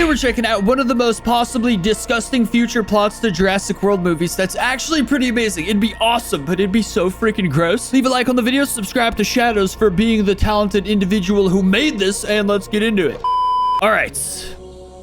Today we're checking out one of the most possibly disgusting future plots to Jurassic World movies that's actually pretty amazing. It'd be awesome, but it'd be so freaking gross. Leave a like on the video, subscribe to Shadows for being the talented individual who made this, and let's get into it. Alright.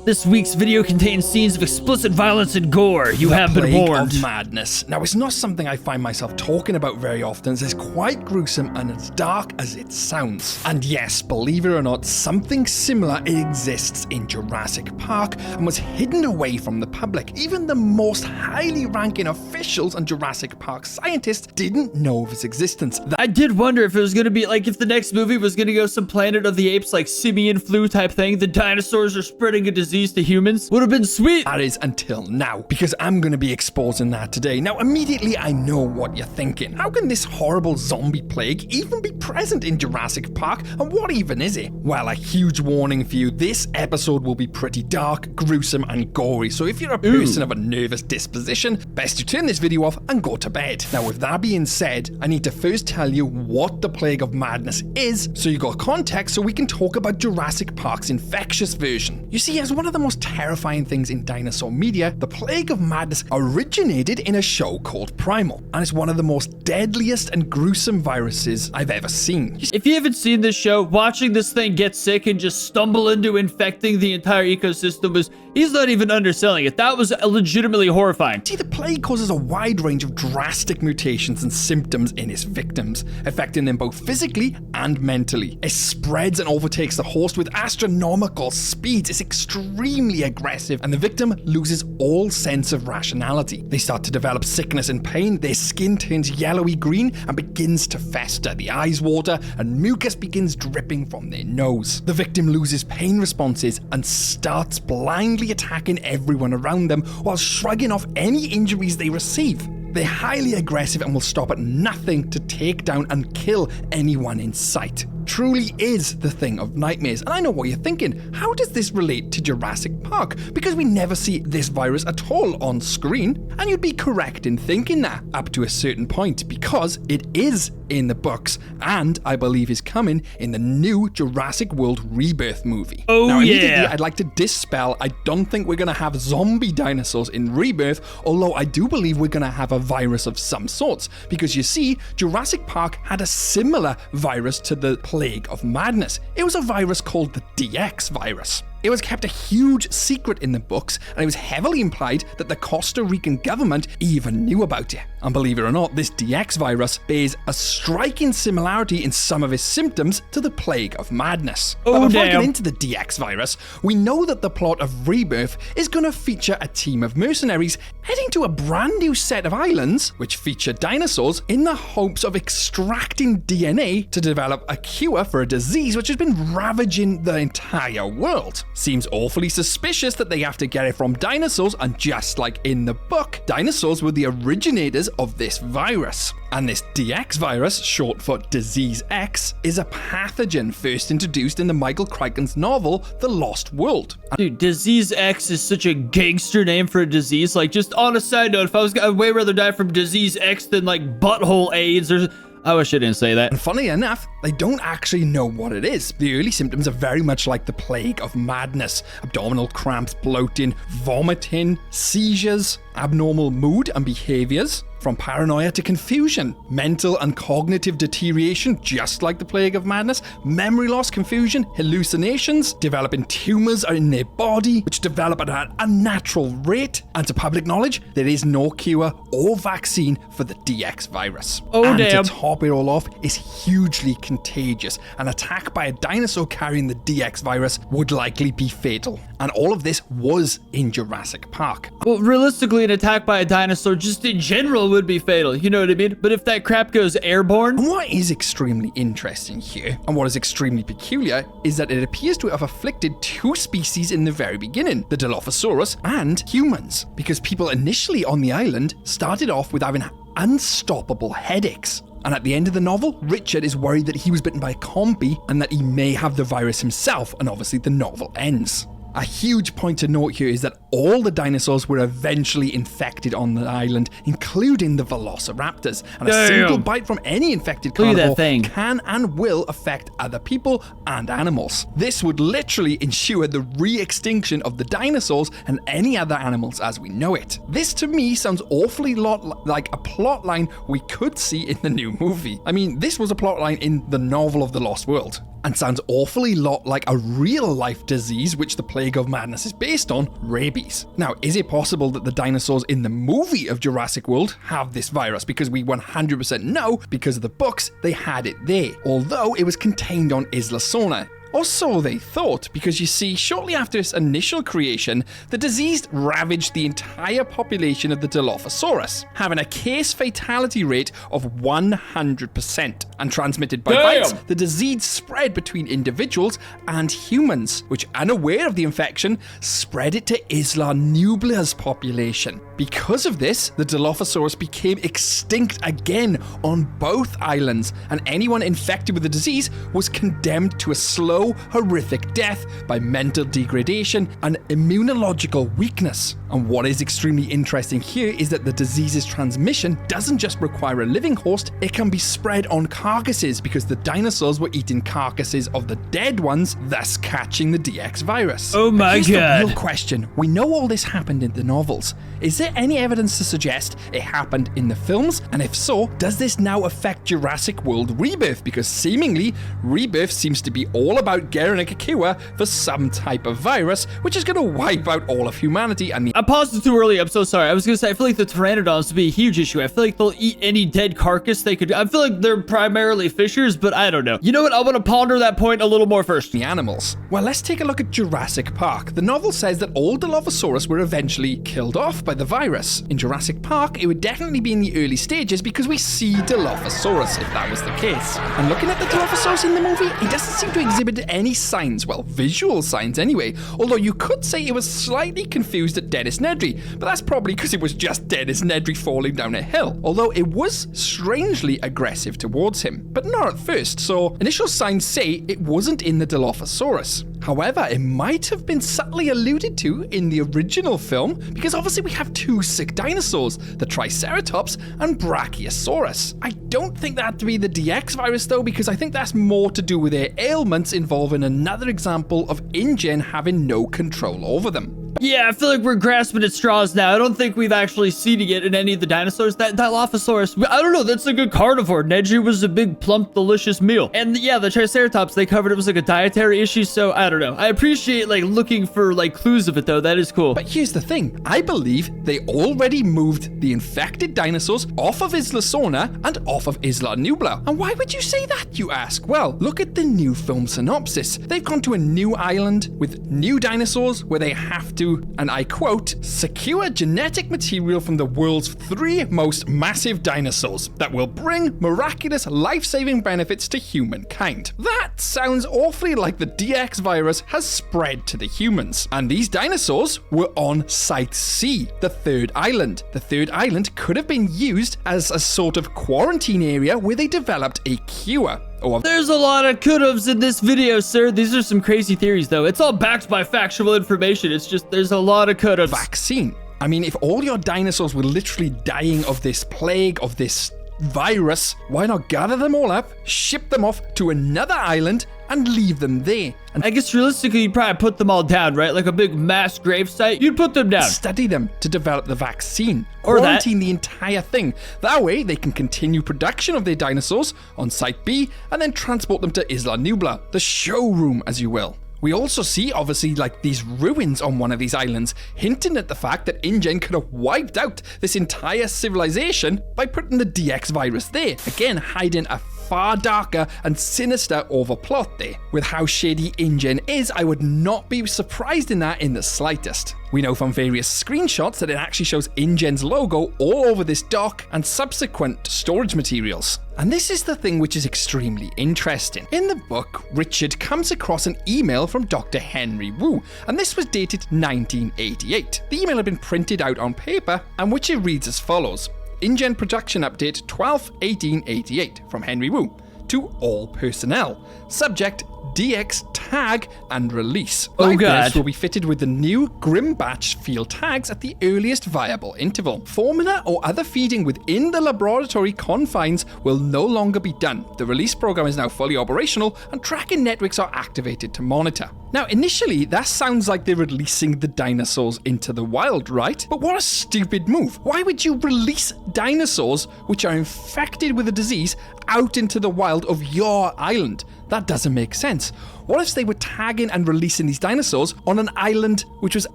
This week's video contains scenes of explicit violence and gore. You have been warned. Of madness. Now, it's not something I find myself talking about very often, as it's quite gruesome and as dark as it sounds. And yes, believe it or not, something similar exists in Jurassic Park and was hidden away from the public. Even the most highly ranking officials and Jurassic Park scientists didn't know of its existence. I did wonder if it was going to be like if the next movie was going to go some Planet of the Apes like simian flu type thing. The dinosaurs are spreading a disease to humans. Would have been sweet. That is until now, because I'm going to be exposing that today. Now, immediately I know what you're thinking. How can this horrible zombie plague even be present in Jurassic Park, and what even is it? Well, a huge warning for you. This episode will be pretty dark, gruesome, and gory, so if you're a person of a nervous disposition, best you turn this video off and go to bed. Now, with that being said, I need to first tell you what the Plague of Madness is, so you got context so we can talk about Jurassic Park's infectious version. You see, as one of the most terrifying things in dinosaur media, the Plague of Madness originated in a show called Primal, and it's one of the most deadliest and gruesome viruses I've ever seen. If you haven't seen this show, watching this thing get sick and just stumble into infecting the entire ecosystem he's not even underselling it. That was legitimately horrifying. See, the plague causes a wide range of drastic mutations and symptoms in its victims, affecting them both physically and mentally. It spreads and overtakes the host with astronomical speeds. It's extremely aggressive, and the victim loses all sense of rationality. They start to develop sickness and pain, their skin turns yellowy green and begins to fester, the eyes water, and mucus begins dripping from their nose. The victim loses pain responses and starts blindly attacking everyone around them while shrugging off any injuries they receive. They're highly aggressive and will stop at nothing to take down and kill anyone in sight. Truly is the thing of nightmares. And I know what you're thinking. How does this relate to Jurassic Park? Because we never see this virus at all on screen. And you'd be correct in thinking that up to a certain point, because it is in the books and I believe is coming in the new Jurassic World Rebirth movie. Now, immediately, I'd like to dispel, I don't think we're going to have zombie dinosaurs in Rebirth, although I do believe we're going to have a virus of some sorts, because you see, Jurassic Park had a similar virus to the Plague of Madness. It was a virus called the DX virus. It was kept a huge secret in the books, and it was heavily implied that the Costa Rican government even knew about it. And believe it or not, this DX virus bears a striking similarity in some of its symptoms to the Plague of Madness. But before we get into the DX virus, we know that the plot of Rebirth is going to feature a team of mercenaries heading to a brand new set of islands, which feature dinosaurs, in the hopes of extracting DNA to develop a cure for a disease which has been ravaging the entire world. Seems awfully suspicious that they have to get it from dinosaurs, and just like in the book, dinosaurs were the originators of this virus. And this DX virus, short for Disease X, is a pathogen first introduced in the Michael Crichton's novel, The Lost World. Dude, Disease X is such a gangster name for a disease. Like, just on a side note, I'd way rather die from Disease X than like butthole AIDS or... I wish I didn't say that. And funny enough, they don't actually know what it is. The early symptoms are very much like the Plague of Madness. Abdominal cramps, bloating, vomiting, seizures, abnormal mood and behaviors, from paranoia to confusion, mental and cognitive deterioration, just like the Plague of Madness, memory loss, confusion, hallucinations, developing tumors in their body, which develop at an unnatural rate. And to public knowledge, there is no cure or vaccine for the DX virus. Oh, damn. To top it all off, is hugely contagious. An attack by a dinosaur carrying the DX virus would likely be fatal. And all of this was in Jurassic Park. Well, realistically, an attack by a dinosaur just in general would be fatal, you know what I mean? But if that crap goes airborne... And what is extremely interesting here, and what is extremely peculiar, is that it appears to have afflicted two species in the very beginning, the Dilophosaurus and humans, because people initially on the island started off with having unstoppable headaches. And at the end of the novel, Richard is worried that he was bitten by a zombie and that he may have the virus himself, and obviously the novel ends. A huge point to note here is that all the dinosaurs were eventually infected on the island, including the velociraptors. And a single bite from any infected carnivore can and will affect other people and animals. This would literally ensure the re-extinction of the dinosaurs and any other animals as we know it. This to me sounds awfully lot like a plot line we could see in the new movie. I mean, this was a plot line in the novel of the Lost World, and sounds awfully lot like a real-life disease which the Plague of Madness is based on, rabies. Now, is it possible that the dinosaurs in the movie of Jurassic World have this virus? Because we 100% know, because of the books, they had it there, although it was contained on Isla Sorna. Or so they thought, because you see, shortly after its initial creation, the disease ravaged the entire population of the Dilophosaurus, having a case fatality rate of 100%. And transmitted by bites, the disease spread between individuals and humans, which, unaware of the infection, spread it to Isla Nublar's population. Because of this, the Dilophosaurus became extinct again on both islands, and anyone infected with the disease was condemned to a slow, horrific death by mental degradation and immunological weakness. And what is extremely interesting here is that the disease's transmission doesn't just require a living host, it can be spread on carcasses because the dinosaurs were eating carcasses of the dead ones, thus catching the DX virus. Oh my god. The real question. We know all this happened in the novels. Is there any evidence to suggest it happened in the films? And if so, does this now affect Jurassic World Rebirth? Because seemingly, Rebirth seems to be all about getting a Kikua for some type of virus, which is going to wipe out all of humanity. And I paused it too early. I'm so sorry. I was going to say, I feel like the pteranodons would be a huge issue. I feel like they'll eat any dead carcass they could. I feel like they're primarily fishers, but I don't know. You know what? I want to ponder that point a little more first. The animals. Well, let's take a look at Jurassic Park. The novel says that all Dilophosaurus were eventually killed off by the virus. In Jurassic Park, it would definitely be in the early stages because we see Dilophosaurus, if that was the case. And looking at the Dilophosaurus in the movie, it doesn't seem to exhibit any signs, well, visual signs anyway, although you could say it was slightly confused at Dennis Nedry, but that's probably because it was just Dennis Nedry falling down a hill, although it was strangely aggressive towards him, but not at first, so initial signs say it wasn't in the Dilophosaurus. However, it might have been subtly alluded to in the original film, because obviously we have two sick dinosaurs, the Triceratops and Brachiosaurus. I don't think that had to be the DX virus though, because I think that's more to do with their ailments involving another example of InGen having no control over them. Yeah, I feel like we're grasping at straws now. I don't think we've actually seen it in any of the dinosaurs. That Dilophosaurus, I don't know, that's a good carnivore. Nedry was a big, plump, delicious meal. And yeah, the Triceratops, they covered it was like a dietary issue, so I don't know. I appreciate like looking for like clues of it though. That is cool. But here's the thing. I believe they already moved the infected dinosaurs off of Isla Sorna and off of Isla Nublar. And why would you say that, you ask? Well, look at the new film synopsis. They've gone to a new island with new dinosaurs where they have to, and I quote, secure genetic material from the world's 3 most massive dinosaurs that will bring miraculous life-saving benefits to humankind. That sounds awfully like the DX virus has spread to the humans. And these dinosaurs were on Site C, the third island. The third island could have been used as a sort of quarantine area where they developed a cure. There's a lot of could-haves in this video, sir. These are some crazy theories, though. It's all backed by factual information. It's just, there's a lot of could-haves. Vaccine. I mean, if all your dinosaurs were literally dying of this plague, of this virus, why not gather them all up, ship them off to another island, and leave them there? And I guess realistically, you'd probably put them all down, right? Like a big mass gravesite. You'd put them down. Study them to develop the vaccine. Or quarantine the entire thing. That way, they can continue production of their dinosaurs on Site B and then transport them to Isla Nublar, the showroom, as you will. We also see, obviously, like these ruins on one of these islands, hinting at the fact that InGen could have wiped out this entire civilization by putting the DX virus there. Again, hiding a far darker and sinister overplot there. With how shady InGen is, I would not be surprised in that in the slightest. We know from various screenshots that it actually shows InGen's logo all over this dock and subsequent storage materials. And this is the thing which is extremely interesting. In the book, Richard comes across an email from Dr. Henry Wu, and this was dated 1988. The email had been printed out on paper, and which it reads as follows. InGen production update 12/18/88 from Henry Wu to all personnel. Subject DX tag and release. Oh, Live God. births will be fitted with the new Grimbatch field tags at the earliest viable interval. Formula or other feeding within the laboratory confines will no longer be done. The release program is now fully operational and tracking networks are activated to monitor. Now, initially, that sounds like they're releasing the dinosaurs into the wild, right? But what a stupid move. Why would you release dinosaurs which are infected with a disease out into the wild of your island? That doesn't make sense. What if they were tagging and releasing these dinosaurs on an island which was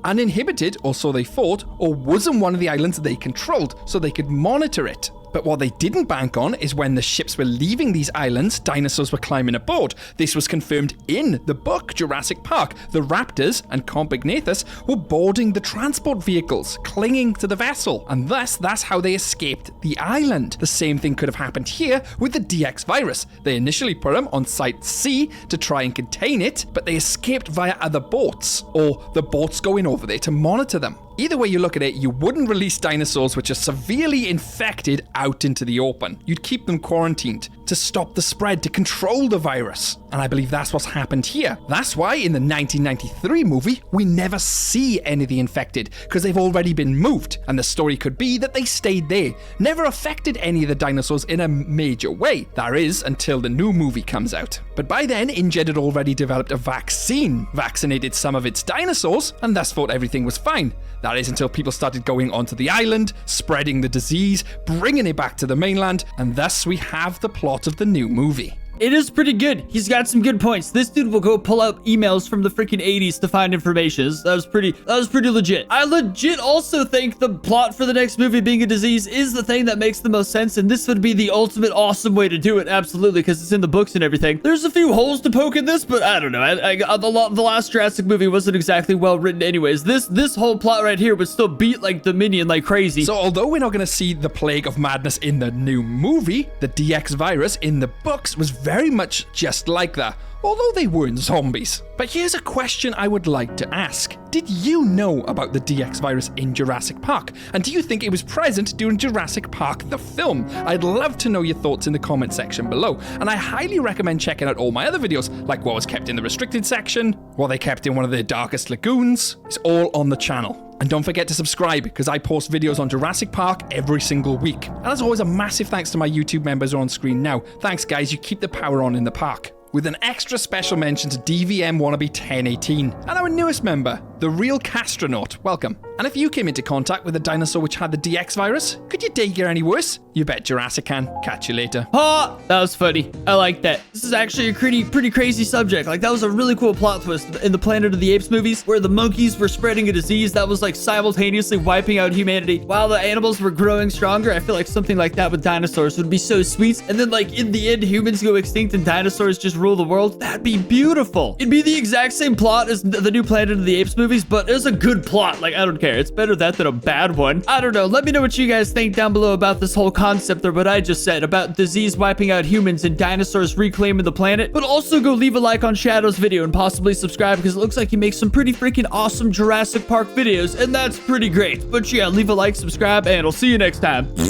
uninhibited, or so they thought, or wasn't one of the islands they controlled, so they could monitor it? But what they didn't bank on is when the ships were leaving these islands, dinosaurs were climbing aboard. This was confirmed in the book Jurassic Park. The raptors and Compsognathus were boarding the transport vehicles, clinging to the vessel, and thus that's how they escaped the island. The same thing could have happened here with the DX virus. They initially put them on Site C to try and contain it, but they escaped via other boats, or the boats going over there to monitor them. Either way you look at it, you wouldn't release dinosaurs which are severely infected out into the open. You'd keep them quarantined to stop the spread, to control the virus. And I believe that's what's happened here. That's why in the 1993 movie, we never see any of the infected, because they've already been moved. And the story could be that they stayed there, never affected any of the dinosaurs in a major way. That is, until the new movie comes out. But by then, InGen had already developed a vaccine, vaccinated some of its dinosaurs, and thus thought everything was fine. That is until people started going onto the island, spreading the disease, bringing it back to the mainland, and thus we have the plot of the new movie. It is pretty good. He's got some good points. This dude will go pull out emails from the freaking 80s to find information. That was pretty legit. I legit also think the plot for the next movie being a disease is the thing that makes the most sense, and this would be the ultimate awesome way to do it, absolutely, because it's in the books and everything. There's a few holes to poke in this, but I don't know. The last Jurassic movie wasn't exactly well written anyways. This whole plot right here would still beat like Dominion like crazy. So although we're not going to see the plague of madness in the new movie, the DX virus in the books was very much just like that, although they weren't zombies. But here's a question I would like to ask. Did you know about the DX virus in Jurassic Park? And do you think it was present during Jurassic Park the film? I'd love to know your thoughts in the comment section below. And I highly recommend checking out all my other videos, like what was kept in the restricted section, what they kept in one of their darkest lagoons. It's all on the channel. And don't forget to subscribe, because I post videos on Jurassic Park every single week. And as always, a massive thanks to my YouTube members who are on screen now. Thanks guys, you keep the power on in the park. With an extra special mention to DVM Wannabe 1018 and our newest member, the Real Castronaut. Welcome. And if you came into contact with a dinosaur which had the DX virus, could your day get any worse? You bet Jurassic can. Catch you later. Ha! That was funny. I like that. This is actually a pretty crazy subject. Like, that was a really cool plot twist in the Planet of the Apes movies, where the monkeys were spreading a disease that was like simultaneously wiping out humanity while the animals were growing stronger. I feel like something like that with dinosaurs would be so sweet. And then like in the end, humans go extinct and dinosaurs just rule the world. That'd be beautiful. It'd be the exact same plot as the new Planet of the Apes movies, but it's a good plot. Like, I don't care. It's better that than a bad one. I don't know. Let me know what you guys think down below about this whole concept or what I just said about disease wiping out humans and dinosaurs reclaiming the planet. But also go leave a like on Shadow's video and possibly subscribe, because it looks like he makes some pretty freaking awesome Jurassic Park videos, and that's pretty great. But yeah, leave a like, subscribe, and I'll see you next time.